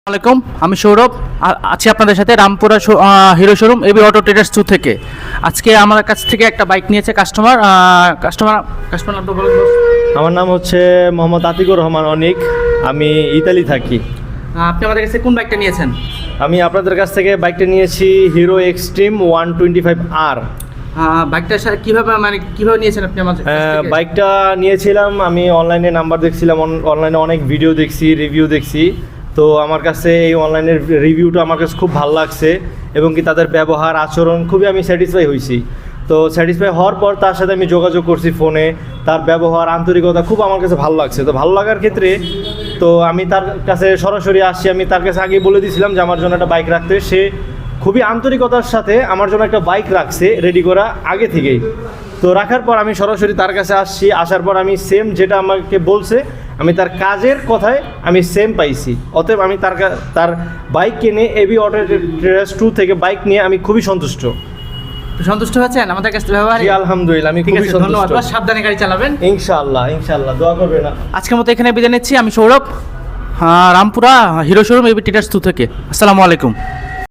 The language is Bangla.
আসসালামাইকুম, আমি সৌরভ আছি আপনাদের সাথে Rampura Hero showroom AB auto traders 2 থেকে। আজকে আমার কাছ থেকে একটা বাইক নিয়েছে কাস্টমার। নামটা বলুন। আমার নাম হচ্ছে মোহাম্মদ আতিকুর রহমান অনিক। আমি ইতালি থাকি। আপনি আমাদের কাছে কোন বাইকটা নিয়েছেন? আমি আপনাদের কাছ থেকে বাইকটা নিয়েছি হিরো এক্সট্রিম 125R। বাইকটা কিভাবে নিয়েছেন আপনি আমাদের কাছ থেকে? বাইকটা নিয়েছিলাম আমি অনলাইনে, নাম্বার দেখছিলাম, অনলাইনে অনেক ভিডিও দেখছি, রিভিউ দেখছি। তো আমার কাছে এই অনলাইনের রিভিউটা আমার কাছে খুব ভালো লাগছে এবং কি তাদের ব্যবহার আচরণ খুবই আমি স্যাটিসফাই হয়েছি। তো স্যাটিসফাই হওয়ার পর তার সাথে আমি যোগাযোগ করছি ফোনে। তার ব্যবহার আন্তরিকতা খুব আমার কাছে ভালো লাগছে। তো ভালো লাগার ক্ষেত্রে তো আমি তার কাছে সরাসরি আসছি। আমি তার কাছে আগে বলে দিয়েছিলাম যে আমার জন্য একটা বাইক রাখতে। সে খুবই আন্তরিকতার সাথে আমার জন্য একটা বাইক রাখছে রেডি করা আগে থেকেই। তো রাখার পর আমি সরাসরি তার কাছে আসছি। আসার পর আমি সেম যেটা আমাকে বলছে আমি তার কাজের কথায় আমি সেম পাইছি। অতএব আমি তার বাইক কিনে এবি অটো ট্রেডার্স 2 থেকে বাইক নিয়ে আমি খুবই সন্তুষ্ট হয়েছেন আমাদের কাছে ব্যবহার? জি আলহামদুলিল্লাহ, আমি খুবই ধন্যবাদ। সন্তুষ্ট। সাবধানে গাড়ি চালাবেন। ইনশাআল্লাহ দোয়া করবেন। আজকের মতো এখানে বিদায় নিচ্ছি। আমি Sourav, Rampura Hero showroom AB traders 2 থেকে। আসসালামু আলাইকুম।